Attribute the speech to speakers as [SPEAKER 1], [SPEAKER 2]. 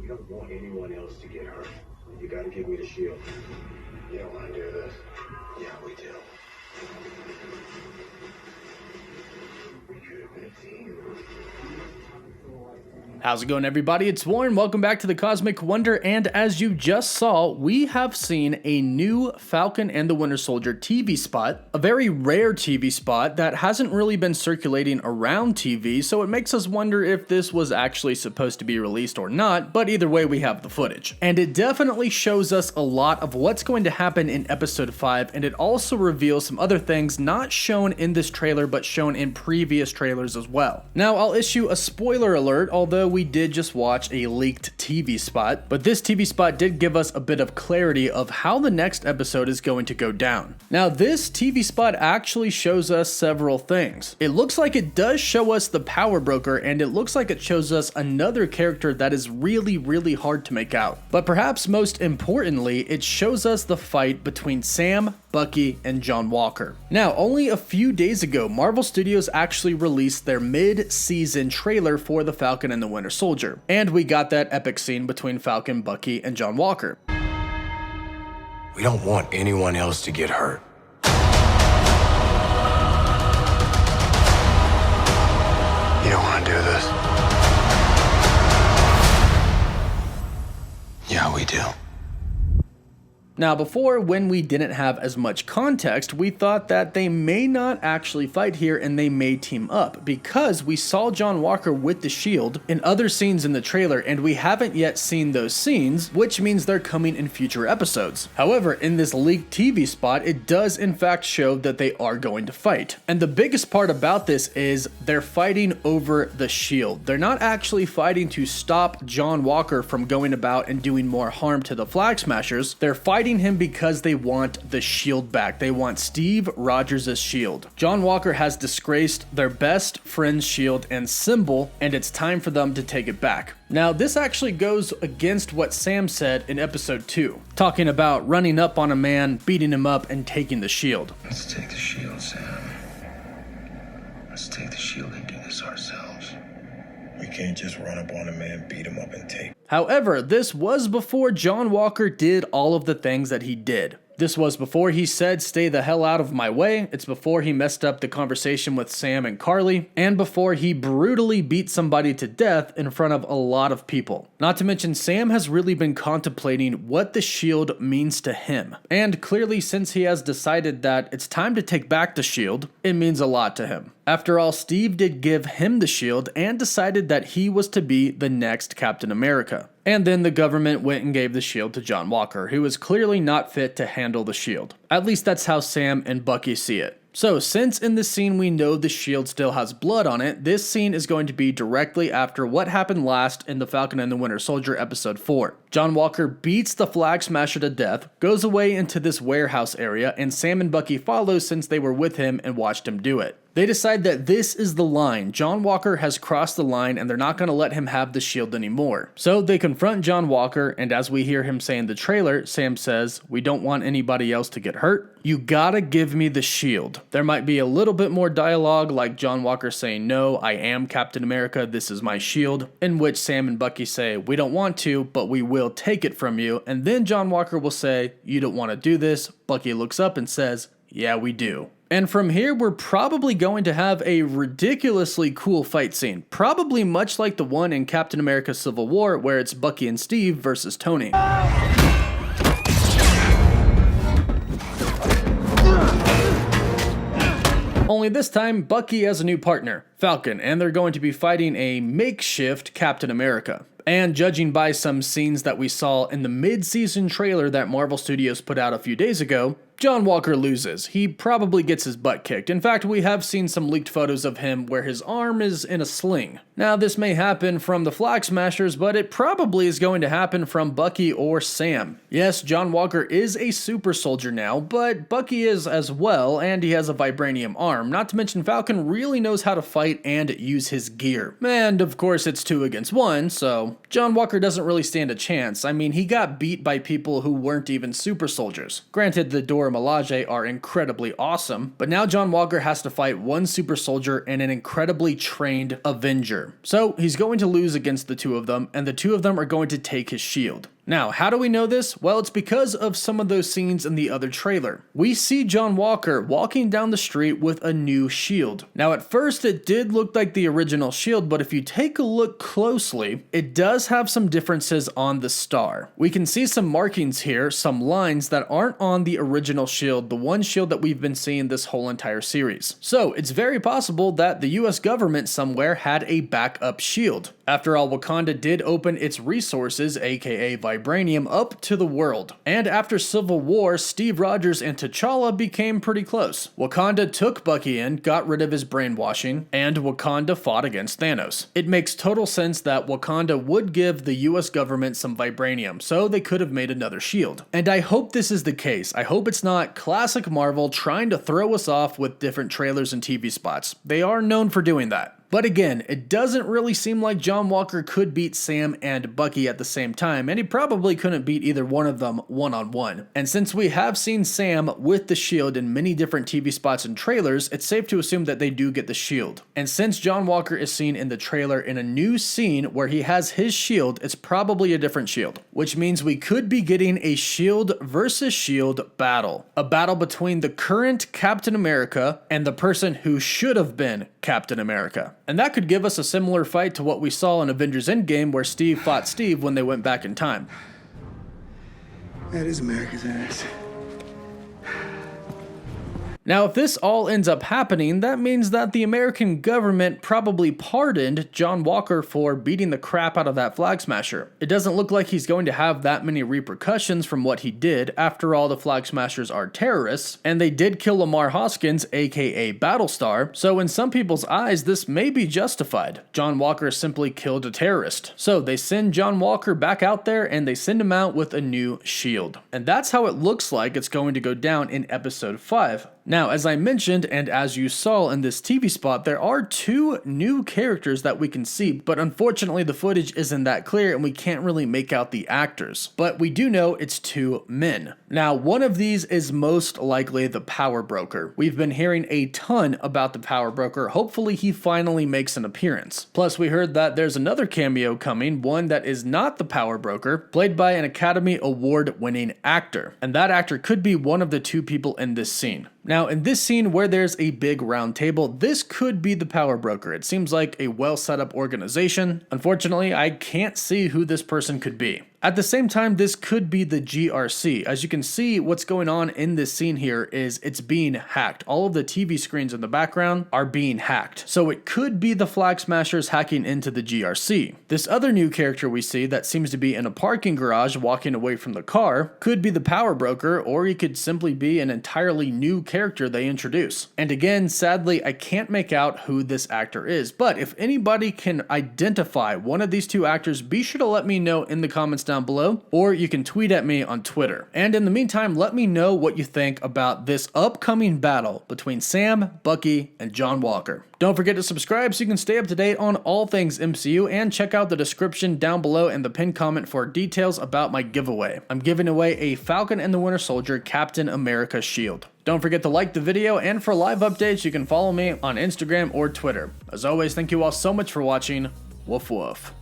[SPEAKER 1] You don't want anyone else to get hurt. You gotta give me the shield. You don't wanna do this? Yeah, we do. We could have been a team.
[SPEAKER 2] How's it going, everybody? It's Warren. Welcome back to the Cosmic Wonder, and as you just saw, we have seen a new Falcon and the Winter Soldier TV spot, a very rare TV spot that hasn't really been circulating around TV, so it makes us wonder if this was actually supposed to be released or not, but either way, we have the footage. And it definitely shows us a lot of what's going to happen in episode 5, and it also reveals some other things not shown in this trailer, but shown in previous trailers as well. Now, I'll issue a spoiler alert, although we did just watch a leaked TV spot, but this TV spot did give us a bit of clarity of how the next episode is going to go down. Now, this TV spot actually shows us several things. It looks like it does show us the Power Broker, and it looks like it shows us another character that is really hard to make out. But perhaps most importantly, it shows us the fight between Sam, Bucky, and John Walker. Now, only a few days ago, Marvel Studios actually released their mid-season trailer for the Falcon and the Winter Soldier, and we got that epic scene between Falcon, Bucky, and John Walker.
[SPEAKER 1] We don't want anyone else to get hurt. You don't want to do this? Yeah, we do.
[SPEAKER 2] Now, before, when we didn't have as much context, we thought that they may not actually fight here and they may team up, because we saw John Walker with the shield in other scenes in the trailer, and we haven't yet seen those scenes, which means they're coming in future episodes. However, in this leaked TV spot, it does in fact show that they are going to fight. And the biggest part about this is they're fighting over the shield. They're not actually fighting to stop John Walker from going about and doing more harm to the Flag Smashers. They're fighting him because they want the shield back. They want Steve Rogers' shield. John Walker has disgraced their best friend's shield and symbol, and it's time for them to take it back. Now, this actually goes against what Sam said in episode 2, talking about running up on a man, beating him up, and taking the shield.
[SPEAKER 1] Let's take the shield, Sam. Let's take the shield and do this ourselves. We can't just run up on a man, beat him up, and take.
[SPEAKER 2] However, this was before John Walker did all of the things that he did. This was before he said, "Stay the hell out of my way." It's before he messed up the conversation with Sam and Carly, and before he brutally beat somebody to death in front of a lot of people. Not to mention, Sam has really been contemplating what the shield means to him. And clearly, since he has decided that it's time to take back the shield, it means a lot to him. After all, Steve did give him the shield and decided that he was to be the next Captain America. And then the government went and gave the shield to John Walker, who is clearly not fit to handle the shield. At least that's how Sam and Bucky see it. So, since in this scene we know the shield still has blood on it, this scene is going to be directly after what happened last in the Falcon and the Winter Soldier episode 4. John Walker beats the Flag Smasher to death, goes away into this warehouse area, and Sam and Bucky follow since they were with him and watched him do it. They decide that this is the line. John Walker has crossed the line and they're not going to let him have the shield anymore. So they confront John Walker, and as we hear him say in the trailer, Sam says, "We don't want anybody else to get hurt. You gotta give me the shield." There might be a little bit more dialogue, like John Walker saying, "No, I am Captain America, this is my shield," in which Sam and Bucky say, "We don't want to, but we will take it from you." And then John Walker will say, "You don't want to do this." Bucky looks up and says, "Yeah, we do." And from here, we're probably going to have a ridiculously cool fight scene, probably much like the one in Captain America Civil War, where it's Bucky and Steve versus Tony. Only this time, Bucky has a new partner, Falcon, and they're going to be fighting a makeshift Captain America. And judging by some scenes that we saw in the mid-season trailer that Marvel Studios put out a few days ago, John Walker loses. He probably gets his butt kicked. In fact, we have seen some leaked photos of him where his arm is in a sling. Now, this may happen from the Flag Smashers, but it probably is going to happen from Bucky or Sam. Yes, John Walker is a super soldier now, but Bucky is as well, and he has a vibranium arm. Not to mention, Falcon really knows how to fight and use his gear. And of course, it's 2 against 1, so John Walker doesn't really stand a chance. I mean, he got beat by people who weren't even super soldiers. Granted, the door Dora Milaje are incredibly awesome, but now John Walker has to fight one super soldier and an incredibly trained Avenger. So he's going to lose against the two of them, and the two of them are going to take his shield. Now, how do we know this? Well, it's because of some of those scenes in the other trailer. We see John Walker walking down the street with a new shield. Now, at first, it did look like the original shield, but if you take a look closely, it does have some differences on the star. We can see some markings here, some lines that aren't on the original shield, the one shield that we've been seeing this whole entire series. So, it's very possible that the US government somewhere had a backup shield. After all, Wakanda did open its resources, aka vibranium, up to the world. And after Civil War, Steve Rogers and T'Challa became pretty close. Wakanda took Bucky in, got rid of his brainwashing, and Wakanda fought against Thanos. It makes total sense that Wakanda would give the US government some vibranium, so they could have made another shield. And I hope this is the case. I hope it's not classic Marvel trying to throw us off with different trailers and TV spots. They are known for doing that. But again, it doesn't really seem like John Walker could beat Sam and Bucky at the same time, and he probably couldn't beat either one of them one-on-one. And since we have seen Sam with the shield in many different TV spots and trailers, it's safe to assume that they do get the shield. And since John Walker is seen in the trailer in a new scene where he has his shield, it's probably a different shield, which means we could be getting a shield versus shield battle. A battle between the current Captain America and the person who should have been Captain America. And that could give us a similar fight to what we saw in Avengers Endgame where Steve fought Steve when they went back in time.
[SPEAKER 1] That is America's ass.
[SPEAKER 2] Now, if this all ends up happening, that means that the American government probably pardoned John Walker for beating the crap out of that Flag Smasher. It doesn't look like he's going to have that many repercussions from what he did. After all, the Flag Smashers are terrorists, and they did kill Lamar Hoskins, aka Battlestar, so in some people's eyes, this may be justified. John Walker simply killed a terrorist. So they send John Walker back out there, and they send him out with a new shield. And that's how it looks like it's going to go down in Episode 5. Now, as I mentioned, and as you saw in this TV spot, there are two new characters that we can see, but unfortunately the footage isn't that clear and we can't really make out the actors. But we do know it's two men. Now, one of these is most likely the Power Broker. We've been hearing a ton about the Power Broker. Hopefully he finally makes an appearance. Plus, we heard that there's another cameo coming, one that is not the Power Broker, played by an Academy Award-winning actor. And that actor could be one of the two people in this scene. Now, in this scene where there's a big round table, this could be the Power Broker. It seems like a well set up organization. Unfortunately, I can't see who this person could be. At the same time, this could be the GRC. As you can see, what's going on in this scene here is it's being hacked. All of the TV screens in the background are being hacked. So it could be the Flag Smashers hacking into the GRC. This other new character we see that seems to be in a parking garage walking away from the car could be the Power Broker, or he could simply be an entirely new character they introduce. And again, sadly, I can't make out who this actor is, but if anybody can identify one of these two actors, be sure to let me know in the comments down below, or you can tweet at me on Twitter. And in the meantime, let me know what you think about this upcoming battle between Sam, Bucky, and John Walker. Don't forget to subscribe so you can stay up to date on all things MCU, and check out the description down below and the pinned comment for details about my giveaway. I'm giving away a Falcon and the Winter Soldier Captain America shield. Don't forget to like the video, and for live updates, you can follow me on Instagram or Twitter. As always, thank you all so much for watching. Woof woof.